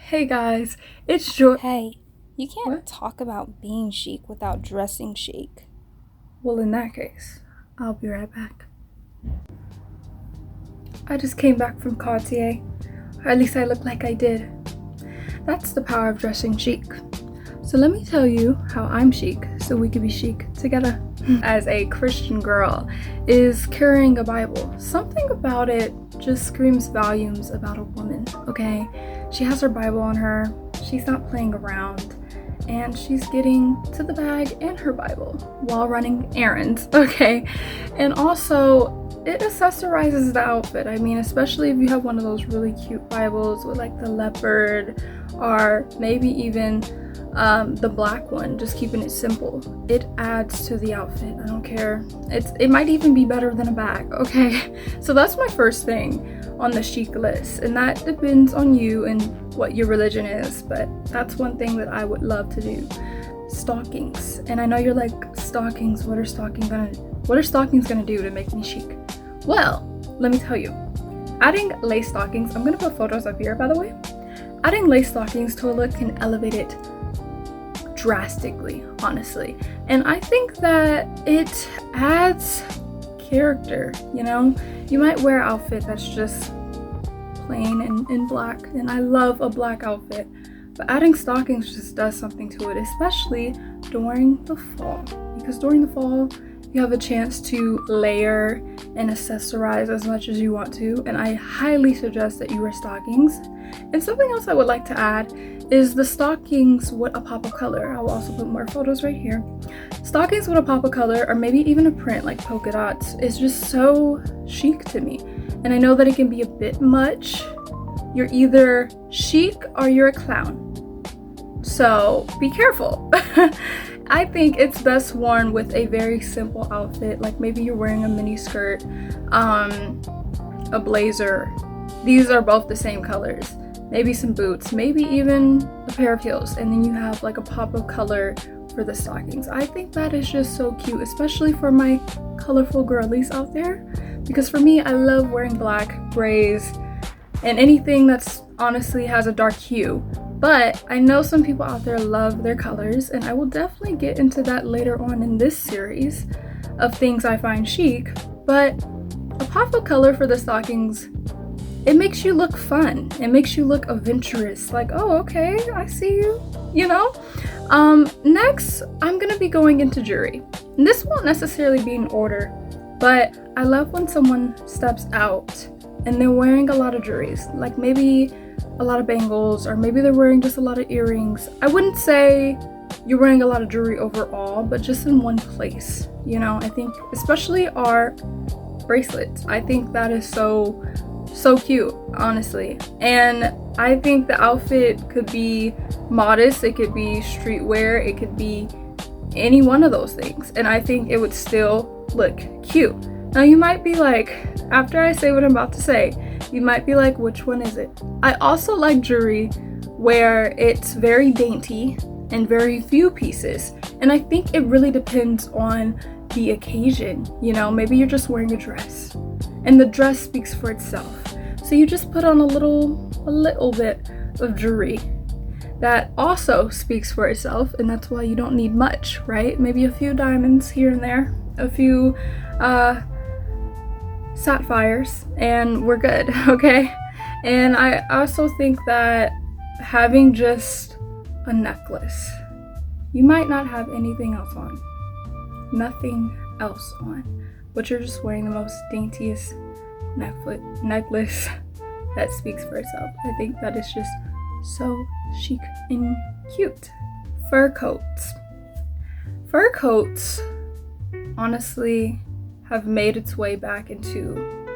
Hey guys, it's Joy. Hey, you can't What? talk about being chic without dressing chic. Well, in that case, I'll be right back. I just came back from Cartier. Or at least I look like I did. That's the power of dressing chic. So let me tell you how I'm chic so we can be chic together. As a Christian girl, is carrying a Bible. Something about it just screams volumes about a woman, okay? She has her Bible on her, she's not playing around, and she's getting to the bag and her Bible while running errands, okay? And also, it accessorizes the outfit. I mean, especially if you have one of those really cute Bibles with like the leopard or maybe even the black one, just keeping it simple. It adds to the outfit. I don't care. It might even be better than a bag, okay? So that's my first thing on the chic list, and that depends on you and what your religion is, but that's one thing that I would love to do. Stockings. And I know you're like, stockings, what are stockings gonna do to make me chic? Well, let me tell you. Adding lace stockings, I'm gonna put photos up here by the way. Adding lace stockings to a look can elevate it drastically, honestly. And I think that it adds character, you know? You might wear an outfit that's just plain and in black, and I love a black outfit, but adding stockings just does something to it, especially during the fall. Because during the fall, you have a chance to layer and accessorize as much as you want to, and I highly suggest that you wear stockings. And something else I would like to add is the stockings with a pop of color. I will also put more photos right here. Stockings with a pop of color, or maybe even a print like polka dots, is just so chic to me. And I know that it can be a bit much. You're either chic or you're a clown. So be careful. I think it's best worn with a very simple outfit, like maybe you're wearing a mini skirt, a blazer. These are both the same colors. Maybe some boots, maybe even a pair of heels, and then you have like a pop of color for the stockings. I think that is just so cute, especially for my colorful girlies out there, because for me, I love wearing black, grays, and anything that's honestly has a dark hue. But I know some people out there love their colors, and I will definitely get into that later on in this series of things I find chic. But a pop of color for the stockings, it makes you look fun. It makes you look adventurous. Like, oh, okay, I see you, you know? Next, I'm gonna be going into jewelry. And this won't necessarily be in order, but I love when someone steps out and they're wearing a lot of jewelries, like maybe a lot of bangles, or maybe they're wearing just a lot of earrings. I wouldn't say you're wearing a lot of jewelry overall, but just in one place, you know? I think especially our bracelets, I think that is so cute, honestly. And I think the outfit could be modest, it could be streetwear, it could be any one of those things, and I think it would still look cute. Now you might be like, after I say what I'm about to say, you might be like, which one is it? I also like jewelry where it's very dainty and very few pieces, and I think it really depends on the occasion. You know, maybe you're just wearing a dress and the dress speaks for itself, so you just put on a little bit of jewelry that also speaks for itself, and that's why you don't need much, right? Maybe a few diamonds here and there, a few sapphires, and we're good. Okay. And I also think that having just a necklace, you might not have anything else on, nothing else on, but you're just wearing the most daintiest necklace that speaks for itself. I think that is just so chic and cute. Fur coats honestly have made its way back into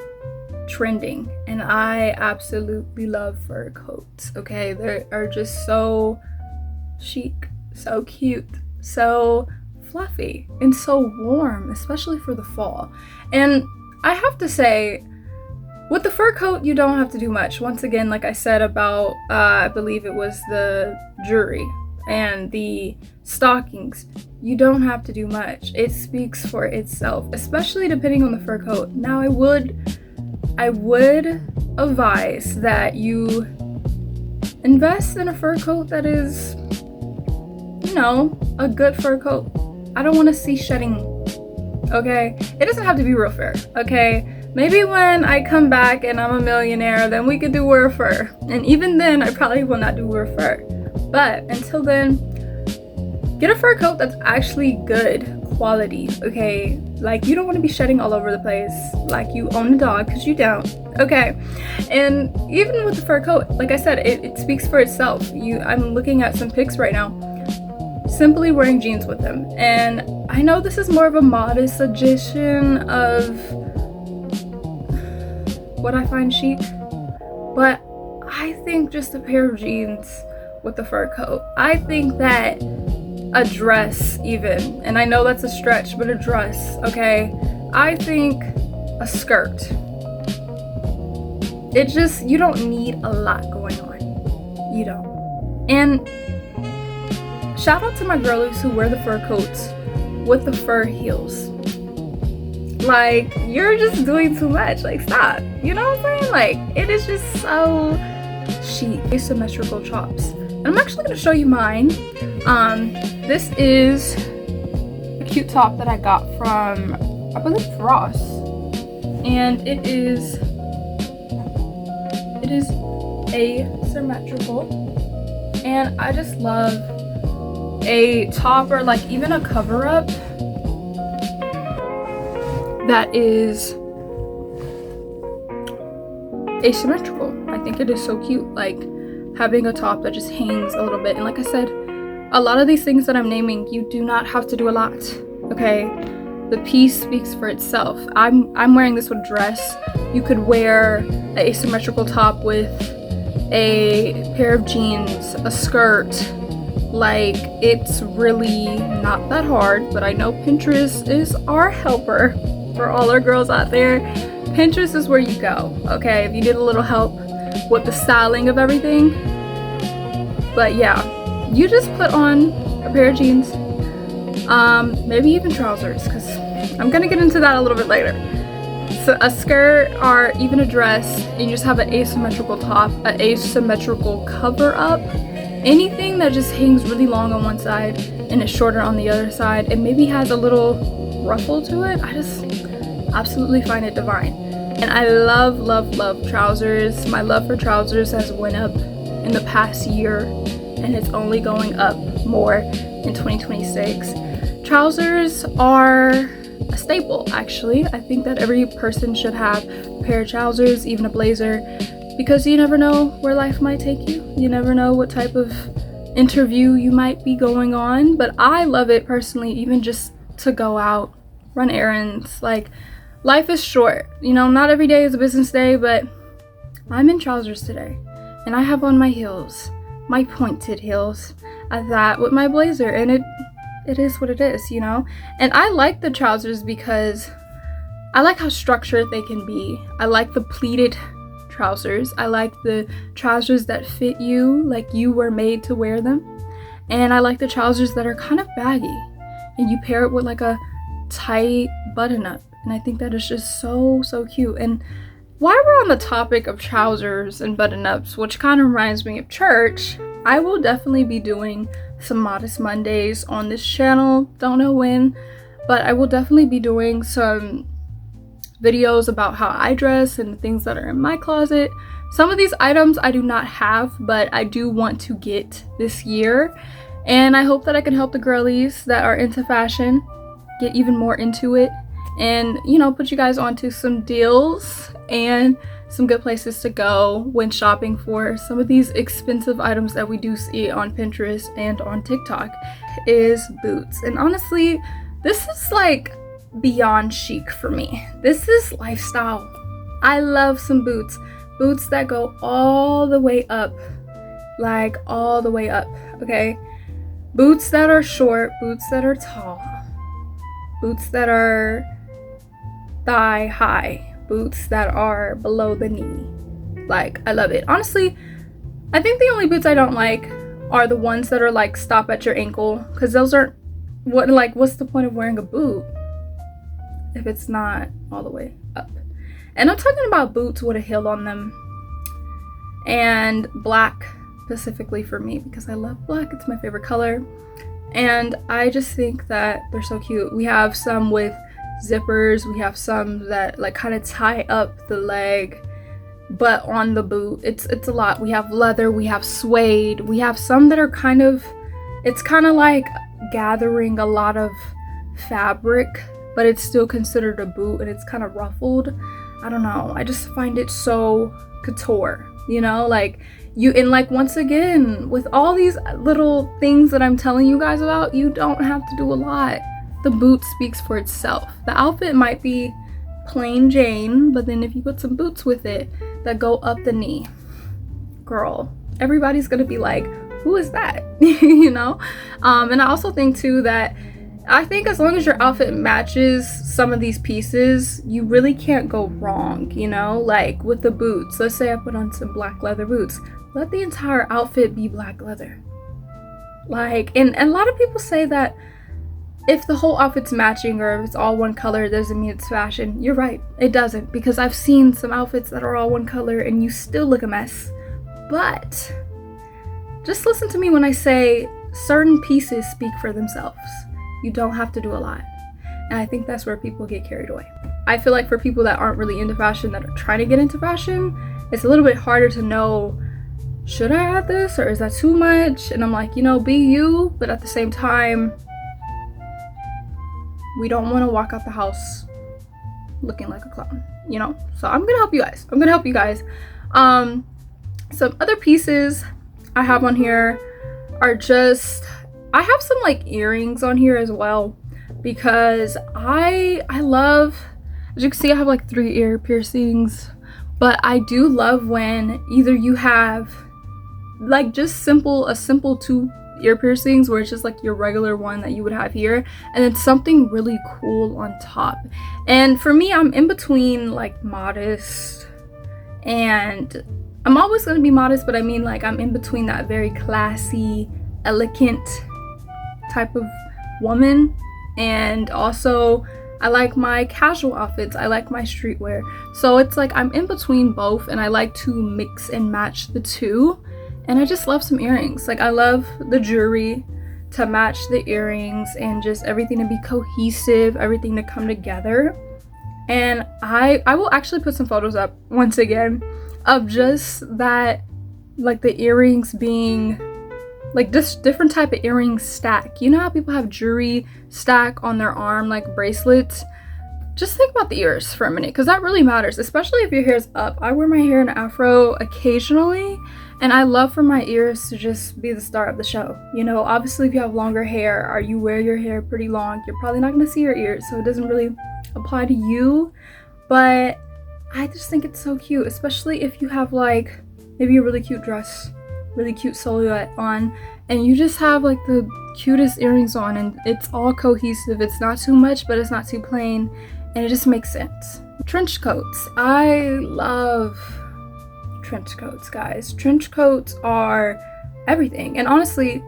trending, and I absolutely love fur coats. Okay, they are just so chic, so cute, so fluffy, and so warm, especially for the fall. And I have to say, with the fur coat, you don't have to do much. Once again, like I said about, I believe it was the jewelry and the stockings, you don't have to do much. It speaks for itself, especially depending on the fur coat. Now, I would advise that you invest in a fur coat that is, you know, a good fur coat. I don't want to see shedding, okay? It doesn't have to be real fur, okay? Maybe when I come back and I'm a millionaire, then we could do wear fur. And even then, I probably will not do wear fur. But until then, get a fur coat that's actually good quality, okay? Like, you don't want to be shedding all over the place like you own a dog, because you don't, okay? And even with the fur coat, like I said, it speaks for itself. I'm looking at some pics right now, simply wearing jeans with them. And I know this is more of a modest edition of what I find chic, but I think just a pair of jeans with a fur coat, I think that a dress even, and I know that's a stretch, but a dress, okay? I think a skirt. It just, you don't need a lot going on. You don't. And shout out to my girlies who wear the fur coats with the fur heels. Like, you're just doing too much. Like, stop. You know what I'm saying? Like, it is just so chic. Asymmetrical chops. And I'm actually going to show you mine. This is a cute top that I got from, I believe, Ross. And it is asymmetrical. And I just love a top or like even a cover up that is asymmetrical. I think it is so cute, like having a top that just hangs a little bit. And like I said, a lot of these things that I'm naming, you do not have to do a lot, okay? The piece speaks for itself. I'm wearing this with a dress. You could wear an asymmetrical top with a pair of jeans, a skirt. Like, it's really not that hard, but I know Pinterest is our helper for all our girls out there. Pinterest is where you go, okay? If you need a little help with the styling of everything. But yeah, you just put on a pair of jeans, maybe even trousers, because I'm gonna get into that a little bit later. So a skirt or even a dress, and you just have an asymmetrical top, an asymmetrical cover up, anything that just hangs really long on one side and is shorter on the other side, and maybe has a little ruffle to it. I just absolutely find it divine. And I love, love, love trousers. My love for trousers has went up in the past year, and it's only going up more in 2026. Trousers are a staple, actually. I think that every person should have a pair of trousers, even a blazer, because you never know where life might take you. You never know what type of interview you might be going on. But I love it personally, even just to go out, run errands. Like, life is short. You know, not every day is a business day, but I'm in trousers today. And I have on my heels, my pointed heels at that, with my blazer. And it is what it is, you know? And I like the trousers because I like how structured they can be. I like the pleated trousers. I like the trousers that fit you like you were made to wear them. And I like the trousers that are kind of baggy and you pair it with like a tight button up. And I think that is just so, so cute. And while we're on the topic of trousers and button ups, which kind of reminds me of church, I will definitely be doing some Modest Mondays on this channel. Don't know when, but I will definitely be doing some videos about how I dress and the things that are in my closet. Some of these items I do not have, but I do want to get this year. And I hope that I can help the girlies that are into fashion get even more into it. And, you know, put you guys onto some deals and some good places to go when shopping for some of these expensive items that we do see on Pinterest and on TikTok is boots. And honestly, this is like beyond chic for me. This is lifestyle. I love some boots. Boots that go all the way up. Like all the way up, okay? Boots that are short, boots that are tall, boots that are thigh high, boots that are below the knee. Like, I love it. Honestly, I think the only boots I don't like are the ones that are like stop at your ankle, because those aren't what's the point of wearing a boot if it's not all the way up? And I'm talking about boots with a heel on them and black specifically for me because I love black. It's my favorite color. And I just think that they're so cute. We have some with zippers. We have some that like kind of tie up the leg, but on the boot. It's a lot. We have leather. We have suede. We have some that are kind of, it's kind of like gathering a lot of fabric, but it's still considered a boot and it's kind of ruffled. I don't know. I just find it so couture, you know, like you, and like once again, with all these little things that I'm telling you guys about, you don't have to do a lot. The boot speaks for itself. The outfit might be plain Jane, but then if you put some boots with it that go up the knee, girl, everybody's gonna be like, who is that? You know? And I also think too that I think as long as your outfit matches some of these pieces, you really can't go wrong, you know? Like with the boots, let's say I put on some black leather boots, let the entire outfit be black leather. Like, and a lot of people say that if the whole outfit's matching or if it's all one color, it doesn't mean it's fashion. You're right, it doesn't, because I've seen some outfits that are all one color and you still look a mess. But just listen to me when I say certain pieces speak for themselves. You don't have to do a lot. And I think that's where people get carried away. I feel like for people that aren't really into fashion, that are trying to get into fashion, it's a little bit harder to know, should I add this or is that too much? And I'm like, you know, be you, but at the same time, we don't want to walk out the house looking like a clown, you know? So I'm gonna help you guys. Some other pieces I have on here are just, I have some like earrings on here as well because I love, as you can see, I have like 3 ear piercings, but I do love when either you have like just a simple 2 ear piercings where it's just like your regular one that you would have here, and then something really cool on top. And for me, I'm in between like modest, and I'm always going to be modest, but I mean like I'm in between that very classy, elegant type of woman, and also I like my casual outfits, I like my streetwear. So it's like I'm in between both, and I like to mix and match the two. And I just love some earrings. Like I love the jewelry to match the earrings and just everything to be cohesive, everything to come together. And I will actually put some photos up once again of just that, like the earrings being like this different type of earring stack. You know how people have jewelry stack on their arm, like bracelets? Just think about the ears for a minute, because that really matters, especially if your hair's up. I wear my hair in afro occasionally, and I love for my ears to just be the star of the show. You know, obviously if you have longer hair or you wear your hair pretty long, you're probably not going to see your ears, so it doesn't really apply to you. But I just think it's so cute, especially if you have like maybe a really cute dress, really cute silhouette on, and you just have like the cutest earrings on, and it's all cohesive. It's not too much, but it's not too plain, and it just makes sense. Trench coats. I love trench coats, guys. Trench coats are everything. And honestly,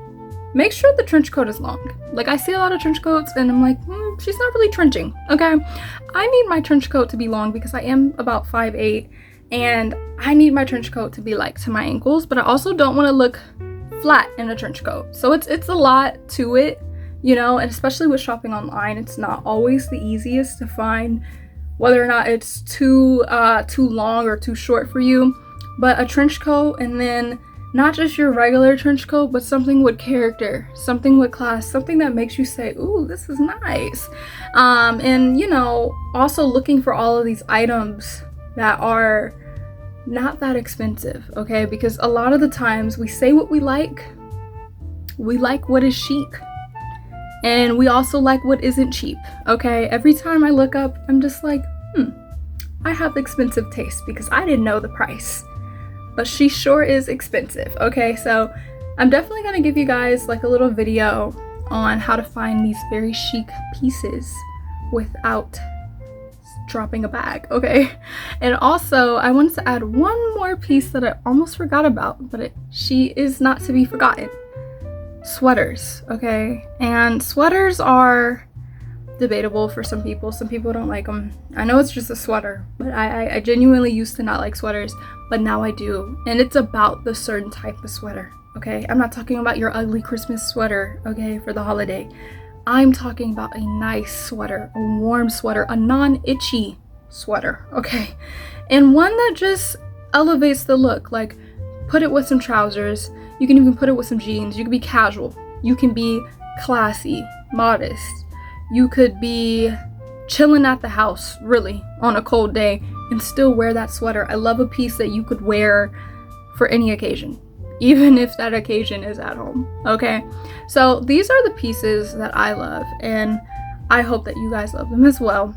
make sure the trench coat is long. Like I see a lot of trench coats and I'm like, she's not really trenching, okay? I need my trench coat to be long because I am about 5'8", and I need my trench coat to be like to my ankles, but I also don't want to look flat in a trench coat. So it's a lot to it, you know, and especially with shopping online, it's not always the easiest to find whether or not it's too long or too short for you. But a trench coat, and then not just your regular trench coat, but something with character, something with class, something that makes you say, ooh, this is nice. And you know, also looking for all of these items that are not that expensive, okay? Because a lot of the times we say what we like what is chic, and we also like what isn't cheap, okay? Every time I look up, I'm just like, I have expensive taste because I didn't know the price, but she sure is expensive, okay? So I'm definitely gonna give you guys like a little video on how to find these very chic pieces without dropping a bag, okay? And also I wanted to add one more piece that I almost forgot about, but she is not to be forgotten. Sweaters, okay? And sweaters are debatable for some people. Some people don't like them. I know it's just a sweater, but I genuinely used to not like sweaters, but now I do. And it's about the certain type of sweater, okay? I'm not talking about your ugly Christmas sweater, okay, for the holiday. I'm talking about a nice sweater, a warm sweater, a non-itchy sweater, okay? And one that just elevates the look. Like, put it with some trousers. You can even put it with some jeans. You can be casual. You can be classy, modest. You could be chilling at the house, really, on a cold day and still wear that sweater. I love a piece that you could wear for any occasion, even if that occasion is at home, okay? So these are the pieces that I love, and I hope that you guys love them as well.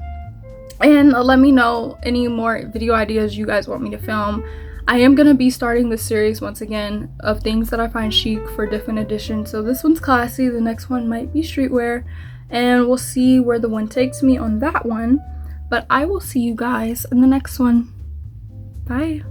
And let me know any more video ideas you guys want me to film. I am going to be starting this series once again of things that I find chic for different editions. So this one's classy, the next one might be streetwear, and we'll see where the one takes me on that one. But I will see you guys in the next one. Bye.